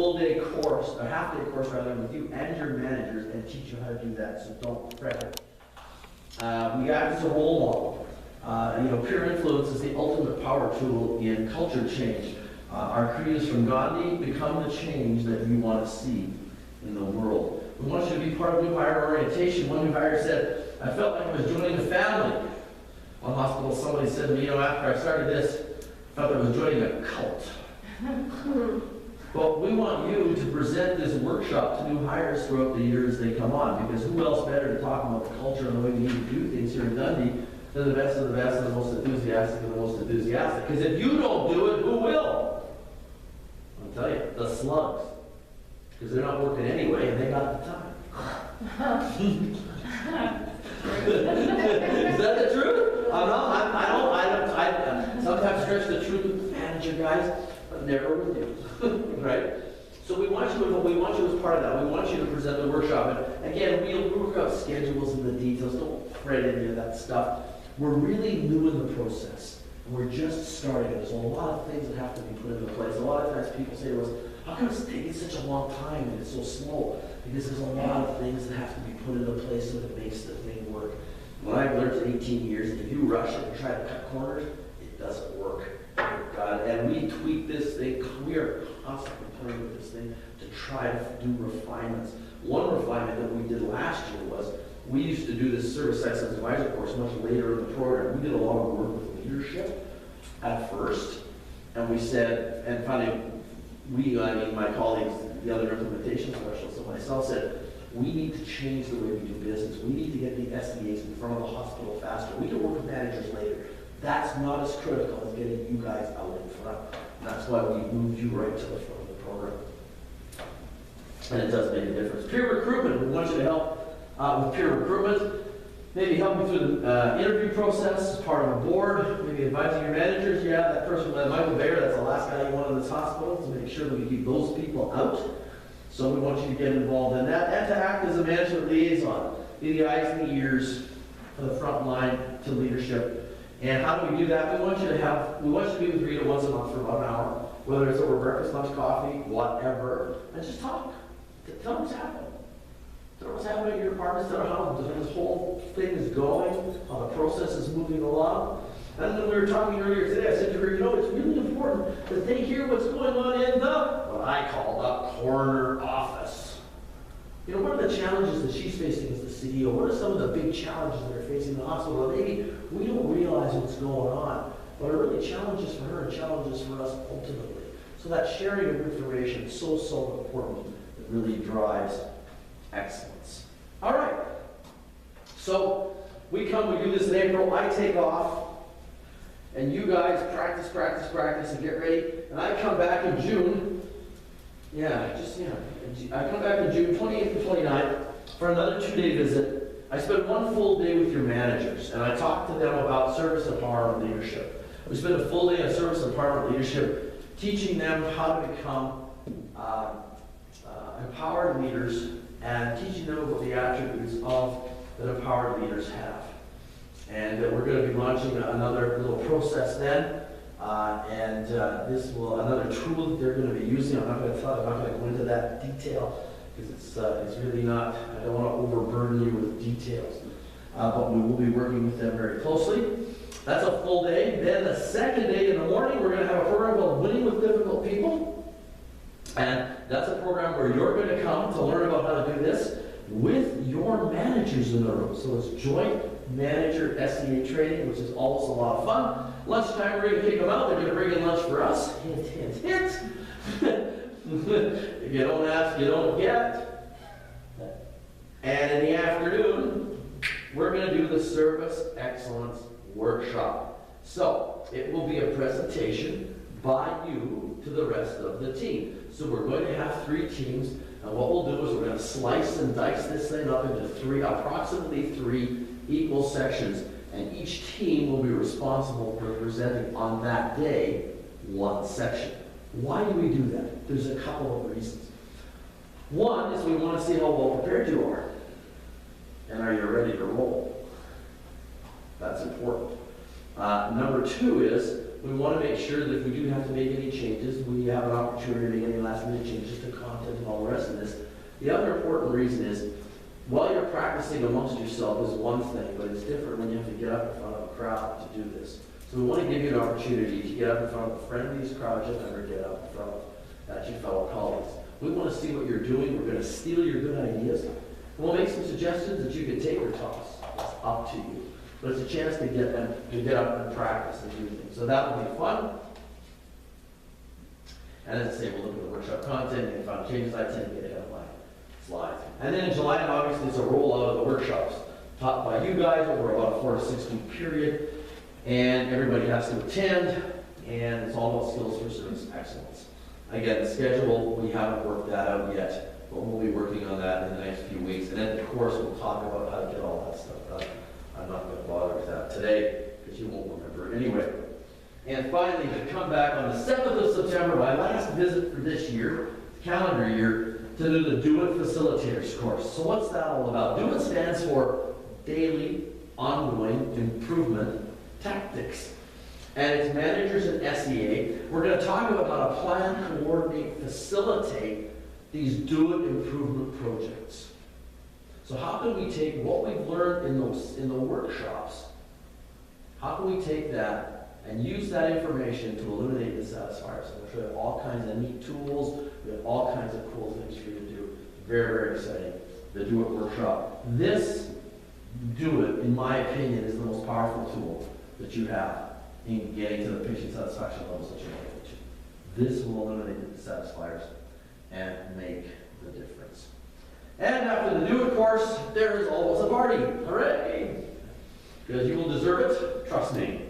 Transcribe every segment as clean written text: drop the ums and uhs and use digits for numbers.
full day course, a half day course rather, with you and your managers and teach you how to do that, so don't fret it. We act as a role model. Peer influence is the ultimate power tool in culture change. Our creed is from Gandhi: become the change that you want to see in the world. We want you to be part of new hire orientation. One new hire said, I felt like I was joining a family. One hospital, somebody said to me, after I started this, I felt like I was joining a cult. But we want you to present this workshop to new hires throughout the years they come on, because who else better to talk about the culture and the way we need to do things here in Dundee than the best of the best and the most enthusiastic and the most enthusiastic. Because if you don't do it, who will? I'll tell you, the slugs. Because they're not working anyway and they got the time. Is that the truth? I sometimes stretch the truth with manager guys, but never with you, right? So we want you as part of that. We want you to present the workshop. And again, we'll work out schedules and the details. Don't fret any of that stuff. We're really new in the process. And we're just starting. There's a lot of things that have to be put into place. A lot of times people say to us, how come it's taking such a long time and it's so slow? Because there's a lot of things that have to be put into place so that it makes the thing work. What I've learned in 18 years, if you rush it and try to cut corners, it doesn't work. And we tweak this thing. We are constantly playing with this thing to try to do refinements. One refinement that we did last year was we used to do this Service Excellence Advisor course much later in the program. We did a lot of work with leadership at first, and we said, and finally, my colleagues, the other implementation specialists and myself said, we need to change the way we do business. We need to get the SDAs in front of the hospital faster. We can work with managers later. That's not as critical as getting you guys out in front. And that's why we moved you right to the front of the program. And it does make a difference. Peer recruitment, we want you to help with peer recruitment. Maybe help you through the interview process as part of a board. Maybe advising your managers. Yeah, that person, Michael Bayer, that's the last guy you want in this hospital, to make sure that we keep those people out. So we want you to get involved in that and to act as a management liaison. Be the eyes and the ears for the front line to leadership. And how do we do that? We want you to be with Rita once a month for about an hour, whether it's over breakfast, lunch, coffee, whatever, and just talk. Tell them what's happening. Tell them what's happening in your department, tell them how this whole thing is going, how the process is moving along. And then we were talking earlier today, I said to her, it's really important that they hear what's going on in what I call the corner office. What are the challenges that she's facing as the CEO? What are some of the big challenges that are facing the hospital? Maybe we don't realize what's going on, but are really challenges for her and challenges for us ultimately. So that sharing of information is so important. It really drives excellence. All right. So we do this in April. I take off. And you guys practice, and get ready. And I come back in June. I come back in June 28th and 29th for another 2-day visit. I spend one full day with your managers, and I talk to them about service empowerment leadership. We spend a full day on service empowerment leadership, teaching them how to become empowered leaders and teaching them about the attributes that empowered leaders have. And we're going to be launching another little process then. This will another tool that they're going to be using. I'm not going to go into that detail because it's really not. I don't want to overburden you with details. But we will be working with them very closely. That's a full day. Then the second day in the morning, we're going to have a program called Winning with Difficult People, and that's a program where you're going to come to learn about how to do this with your managers in the room. So it's joint manager SEA training, which is always a lot of fun. Lunchtime, we're going to kick them out. They're going to bring in lunch for us. Hint, hint, hint. If you don't ask, you don't get. And in the afternoon, we're going to do the Service Excellence Workshop. So it will be a presentation by you to the rest of the team. So we're going to have 3 teams. And what we'll do is we're going to slice and dice this thing up into approximately 3 equal sections, and each team will be responsible for presenting on that day 1 section. Why do we do that? There's a couple of reasons. One is we want to see how well prepared you are, and are you ready to roll? That's important. Number 2 is we want to make sure that if we do have to make any changes, we have an opportunity to make any last minute changes to interested in this. The other important reason is, while you're practicing amongst yourself is one thing, but it's different when you have to get up in front of a crowd to do this. So we want to give you an opportunity to get up in front of the friendliest crowd you'll ever get up in front of. That's your fellow colleagues. We want to see what you're doing. We're going to steal your good ideas. And we'll make some suggestions that you can take or toss. It's up to you. But it's a chance to get up and practice and do things. So that will be fun. And as I say, we'll look at the workshop content and final changes. I tend to get ahead of my slides. And then in July and August, it's a rollout of the workshops taught by you guys over about a 4 to 6 week period. And everybody has to attend. And it's all about skills for service excellence. Again, the schedule, we haven't worked that out yet, but we'll be working on that in the next few weeks. And then, of course, we'll talk about how to get all that stuff done. I'm not going to bother with that today, because you won't remember it anyway. And finally, to come back on the 7th of September, my last visit for this year, calendar year, to do the Do It Facilitators course. So what's that all about? Do It stands for Daily Ongoing Improvement Tactics. And it's managers and SEA. We're going to talk about how to plan, coordinate, facilitate these Do It improvement projects. So how can we take what we've learned in the workshops, how can we take that and use that information to eliminate dissatisfiers? So we'll show you all kinds of neat tools. We have all kinds of cool things for you to do. Very, very exciting. The Do It workshop. This Do It, in my opinion, is the most powerful tool that you have in getting to the patient satisfaction levels that you want to get to. This will eliminate the dissatisfiers and make the difference. And after the Do It course, there is always a party. Hooray! Because you will deserve it, trust me.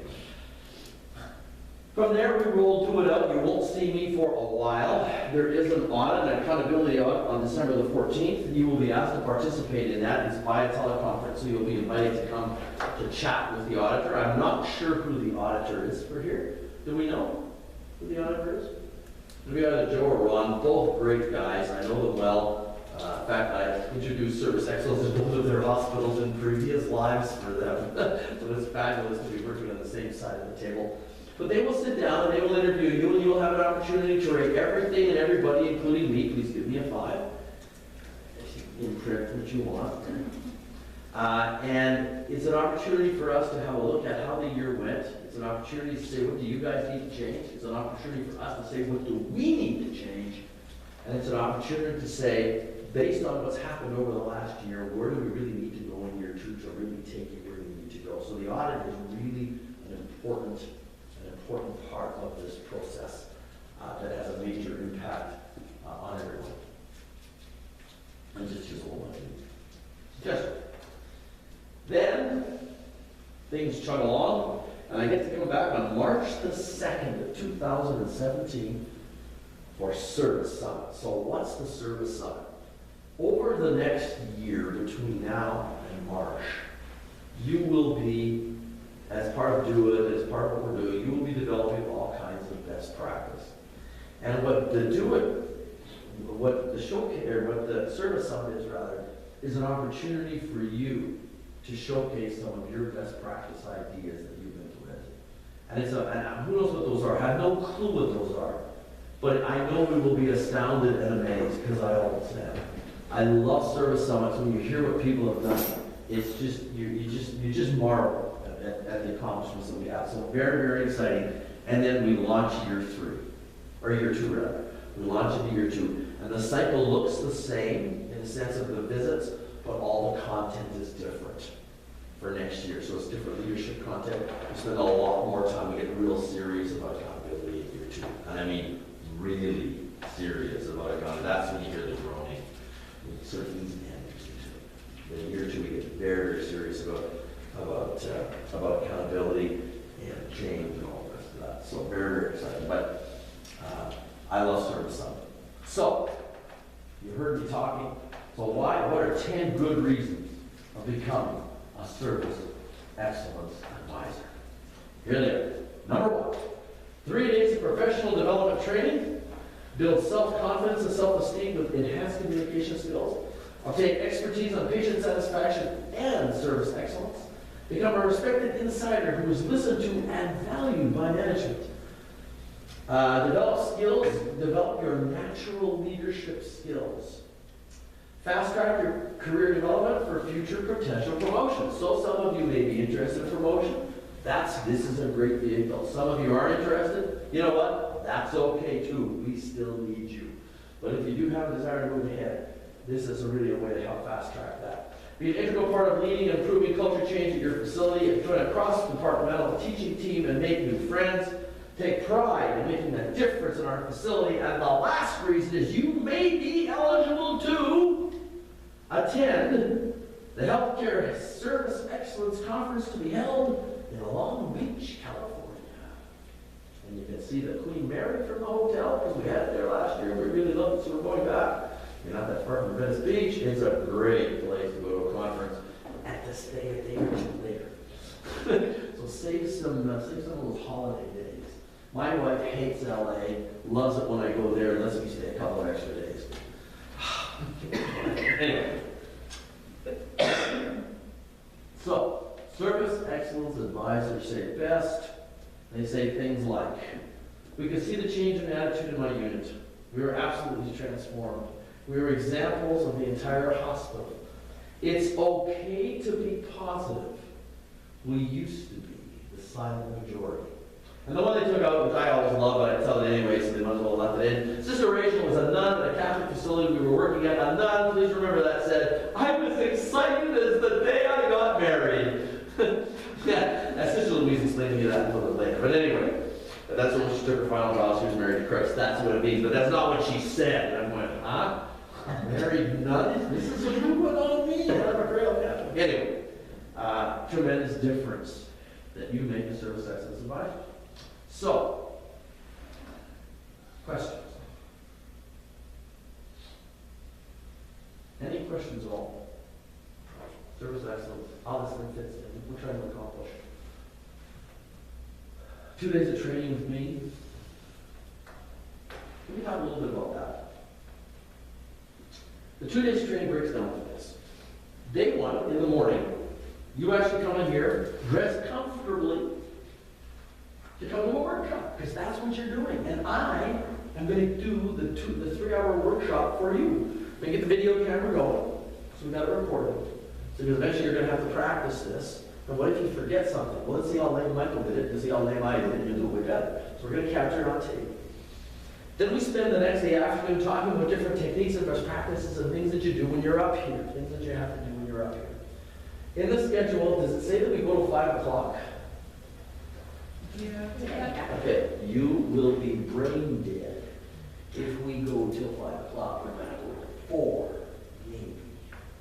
From there, we roll Do It out. You won't see me for a while. There is an audit, an accountability audit on December the 14th. You will be asked to participate in that. It's by a teleconference, so you'll be invited to come to chat with the auditor. I'm not sure who the auditor is for here. Do we know who the auditor is? It'll be either Joe or Ron, both great guys. I know them well. In fact, I introduced Service Excellence in both of their hospitals in previous lives for them. So it's fabulous to be working on the same side of the table. But they will sit down and they will interview you, and you'll have an opportunity to rate everything and everybody, including me. Please give me a 5. If you can print what you want. And it's an opportunity for us to have a look at how the year went. It's an opportunity to say, what do you guys need to change? It's an opportunity for us to say, what do we need to change? And it's an opportunity to say, based on what's happened over the last year, where do we really need to go in year 2 to really take it where we need to go? So the audit is really an important part of this process that has a major impact on everyone. And just use one suggestion. Then things chug along, and I get to come back on March the 2nd of 2017 for Service Summit. So what's the Service Summit? Over the next year, between now and March, you will be, as part of Do It, as part of what we're doing, you will be developing all kinds of best practice. And what the Do It, what the showcase, or what the Service Summit is rather, is an opportunity for you to showcase some of your best practice ideas that you've implemented. And and who knows what those are? I have no clue what those are. But I know we will be astounded and amazed, because I always am. I love Service Summits. When you hear what people have done, it's just, you just marvel at the accomplishments that we have. So very, very exciting. And then we launch year 3, or year 2 rather. We launch into year 2. And the cycle looks the same in the sense of the visits, but all the content is different for next year. So it's different leadership content. We spend a lot more time. We get real serious about accountability in year 2. And I mean really serious about accountability. That's when you hear the groaning. Certain managers. In year 2, we get very, very serious about accountability and change and all the rest of that. So very, very exciting. But I love Service Summit. So you heard me talking. So what are 10 good reasons of becoming a Service Excellence Advisor? Here they are. Number 1, 3 days of professional development training. Build self-confidence and self-esteem with enhanced communication skills. Obtain expertise on patient satisfaction and service excellence. Become a respected insider who is listened to and valued by management. Develop skills, develop your natural leadership skills. Fast track your career development for future potential promotions. So some of you may be interested in promotion. This is a great vehicle. Some of you aren't interested. You know what? That's okay too. We still need you. But if you do have a desire to move ahead, this is really a way to help fast track that. Be an integral part of leading and improving culture change at your facility, and join a cross-departmental teaching team and make new friends. Take pride in making a difference in our facility. And the last reason is you may be eligible to attend the Healthcare Service Excellence Conference to be held in Long Beach, California. And you can see the Queen Mary from the hotel, because we had it there last year. We really loved it, so we're going back. You're not that far from Venice Beach. It's a great place to go to a conference and to stay a day or two later. So save some of those holiday days. My wife hates LA, loves it when I go there and lets me stay a couple of extra days. Anyway. So, Service Excellence Advisors say it best. They say things like, we can see the change in attitude in my unit. We were absolutely transformed. We were examples of the entire hospital. It's okay to be positive. We used to be the silent majority. And the one they took out, which I always love, but I tell it anyway, so they might as well let it in. Sister Rachel was a nun at a Catholic facility we were working at. A nun, please remember that, said, I was excited as the day I got married. Yeah, that's Sister Louise explained to me that a little bit later. But anyway, that's when she took her final vows. She was married to Christ. That's what it means. But that's not what she said. And I went, huh? Married nun? This is a new one on me. I'm a real Catholic. Anyway, tremendous difference that you make a Service Excellence Advisor. So, questions? Any questions at all? Service excellence, how this thing fits in, we're trying to accomplish. 2 days of training with me. Let me talk a little bit about that. The 2 days of training breaks down like this. Day one, in the morning, you actually come in here, dress comfortably, to come to a workshop, because that's what you're doing. And I am going to do the 3-hour workshop for you. We get the video camera going, so we got it recorded. So because eventually you're going to have to practice this. And what if you forget something? Well, let's see how lame Michael did it, let's see how lame I did it, and you do it way better. So we're going to capture it on tape. Then we spend the next day afternoon talking about different techniques and best practices and things that you do when you're up here, things that you have to do when you're up here. In the schedule, does it say that we go to 5 o'clock? Yeah. Okay, you will be brain dead if we go till 5 o'clock. We're going to go to 4, maybe,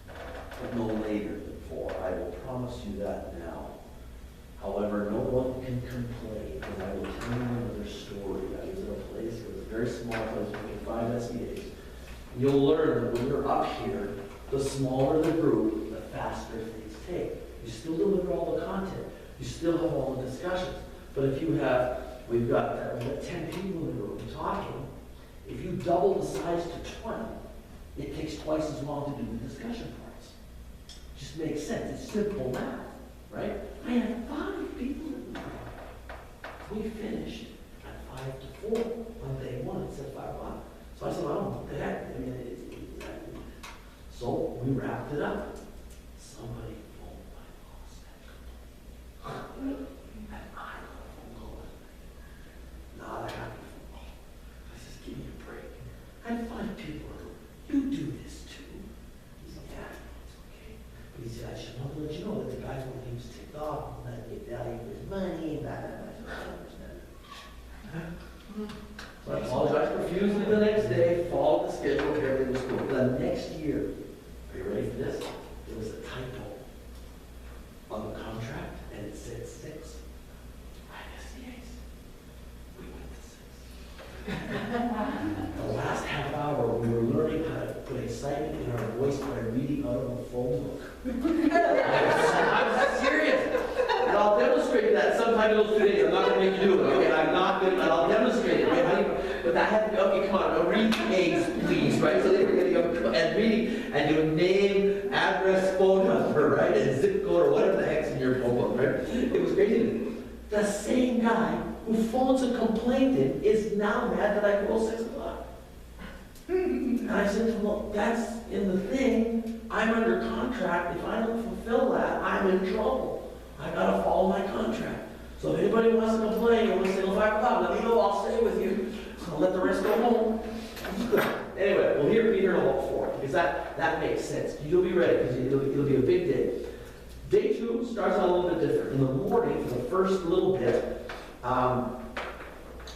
but no later than 4. I will promise you that now. However, no one can complain, and I will tell you another story. I was in a place, it was a very small place, with 5 SEAs. You'll learn that when you're up here, the smaller the group, the faster things take. You still deliver all the content. You still have all the discussions. But if you have, we've got 10 people in the room talking, if you double the size to 20, it takes twice as long to do the discussion parts. Just makes sense. It's simple math, right? I had 5 people in the room. We finished at 5 to 4 on day 1. It said 5 o'clock. So I said, well, what the heck? I mean, so we wrapped it up. Somebody phoned my boss and complained. And I got a phone call. Not a happy phone call. I says, give me a break. I had 5 people. You do this too. He said, yeah, it's okay. But he said, I should want to let you know that the guy when he was ticked off and that get value for his money and blah, blah, blah. I don't understand. So I apologize profusely the next day, followed the schedule, everything was cool. The next year, are you ready for this? There was a typo on the contract and it said 6. We went to 6. The last half hour, we were learning how to put excitement in our voice by reading out of a phone book. I'm serious. And I'll demonstrate that sometime in those 2 days. I'm not going to make you do it, okay? I'm not going to, I'll demonstrate it. Okay? But that had to be, okay, come on, read A's, please, right? So they were getting up and reading, and your name, address, phone number, right? And zip code, or whatever the heck's in your phone book, right? It was crazy. The same guy who phones a complaint in is now mad that I go 6 o'clock. And I said to him, well, that's in the thing. I'm under contract. If I don't fulfill that, I'm in trouble. I gotta follow my contract. So if anybody wants to complain, and wants to say, well, 5 o'clock, let me know, I'll stay with you. I'll let the rest go home. Anyway, we'll be here till about 4, because that makes sense. You'll be ready, because it'll be a big day. Day 2 starts out a little bit different. In the morning, for the first little bit,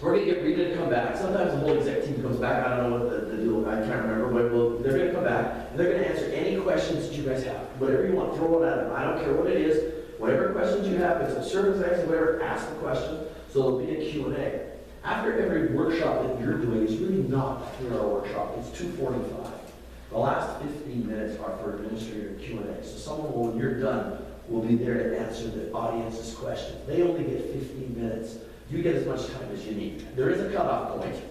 we're going to get Rita to come back. Sometimes the whole exec team comes back. I don't know what the deal, I can't remember, but they're going to come back, and they're going to answer any questions that you guys have. Whatever you want, throw it at them. I don't care what it is. Whatever questions you have, if it's a service exit, whatever, ask the question. So there'll be a Q&A. After every workshop that you're doing, it's really not a 3-hour workshop. It's 2:45. The last 15 minutes are for administrator Q&A. So someone will, when you're done, will be there to answer the audience's questions. They only get 15 minutes. You get as much time as you need. There is a cutoff point,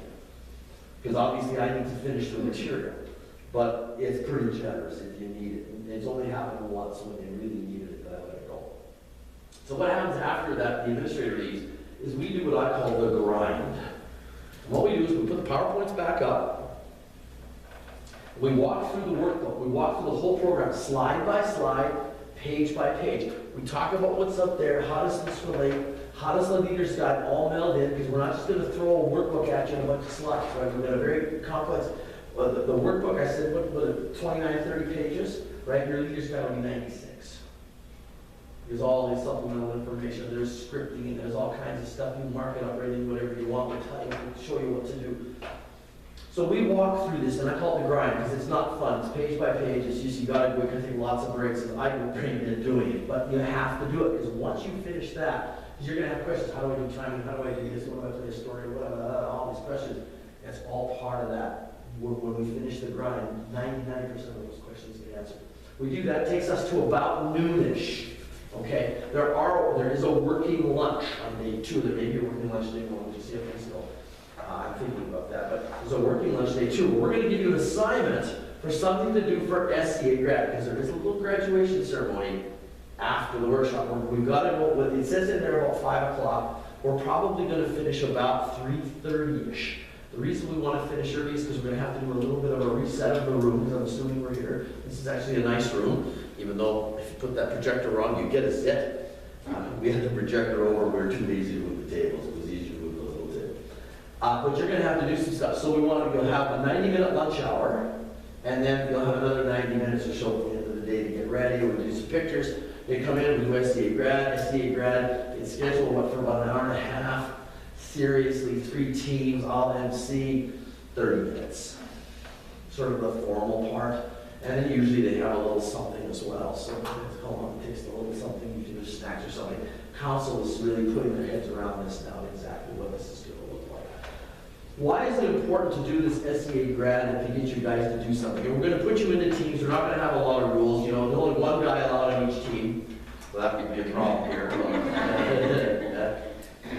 because obviously I need to finish the material. But it's pretty generous if you need it. And it's only happened once when they really needed it that I let it go. So what happens after that, the administrator leaves, is we do what I call the grind. And what we do is we put the PowerPoints back up. We walk through the workbook. We walk through the whole program, slide by slide, page by page. We talk about what's up there, how does this relate, how does the leader's guide all meld in, because we're not just going to throw a workbook at you and a bunch of slides, right? We've got a very complex, the workbook, I said, what 29, 30 pages, right? Your leader's guide will be 96. There's all this supplemental information, there's scripting, and there's all kinds of stuff. You mark it up, everything, whatever you want, we'll tell you, we'll show you what to do. So we walk through this, and I call it the grind, because it's not fun. It's page by page. It's just, you gotta do it. You're gonna take lots of breaks, and I go trained in doing it. But you have to do it, because once you finish that, because you're gonna have questions. How do I do timing? How do I do this? What do I play a story? All these questions. That's all part of that. When we finish the grind, 99% of those questions get answered. We do that. It takes us to about noonish. Okay? There is a working lunch on day 2. There may be a working lunch day 1. We'll just see how things go. I'm thinking about that, but there's a working lunch day 2. We're going to give you an assignment for something to do for SCA grad, because there is a little graduation ceremony after the workshop. We've got to go, it says in there about 5 o'clock. We're probably going to finish about 3:30-ish. The reason we want to finish early is because we're going to have to do a little bit of a reset of the room, because I'm assuming we're here. This is actually a nice room, even though if you put that projector wrong, you get a zit. We had the projector over, we were too lazy to move the tables. It was easier to move the little table. But you're going to have to do some stuff. So we want to have a 90-minute lunch hour, and then you'll have another 90 minutes or so at the end of the day to get ready. We'll do some pictures. They come in, we do SCA grad. It's scheduled for about an hour and a half. Seriously, 3 teams, all MC, 30 minutes. Sort of the formal part. And then usually they have a little something as well. So it takes a little something, you can do snacks or something. Council is really putting their heads around this now, exactly what this is going to look like. Why is it important to do this SCA grad and to get you guys to do something? And we're going to put you into teams. We're not going to have a lot of rules. You know, there's only one guy allowed on each team. Well, that could be a problem here.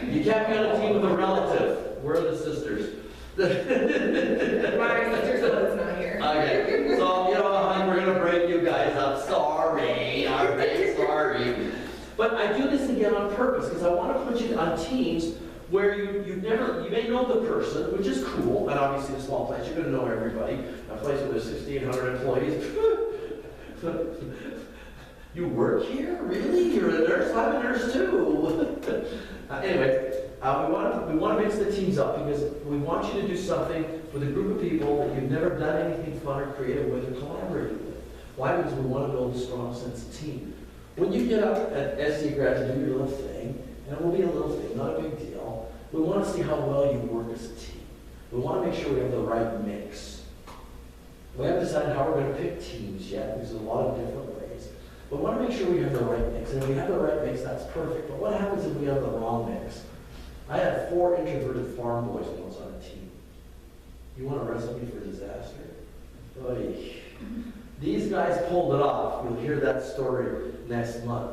You can't be on a team with a relative. Where are the sisters? My sister's the not here. Okay, so, you know, hon, we're going to break you guys up. Sorry. All right, sorry. But I do this again on purpose, because I want to put you on teams where you may know the person, which is cool, and obviously in a small place, you're going to know everybody. A place where there's 1,600 employees. You work here? Really? You're a nurse? I'm a nurse too. Anyway, we want to mix the teams up, because we want you to do something with a group of people that you've never done anything fun or creative with or collaborated with. Why? Because we want to build a strong sense of team. When you get up at SC grad to do your little thing, and it will be a little thing, not a big deal, we want to see how well you work as a team. We want to make sure we have the right mix. We haven't decided how we're going to pick teams yet, because there's a lot of different ways. But we want to make sure we have the right mix. And if we have the right mix, that's perfect. But what happens if we have the wrong mix? I had 4 introverted farm boys once on a team. You want a recipe for disaster? Oy. These guys pulled it off. You'll hear that story next month.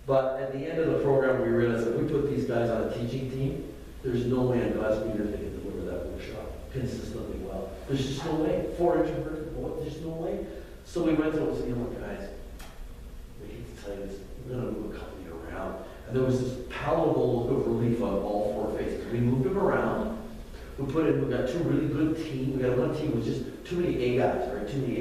But at the end of the program, we realized that if we put these guys on a teaching team, there's no way in God's green they can deliver that workshop consistently well. There's just no way. 4 introverted boys, there's no way. So we went to them and said, you know what, guys, we hate to tell you this, we're going to move a couple of you around. And there was this palatable look of relief on all four faces. We moved them around. We got two really good teams. We got one team with just too many A guys, right? Too many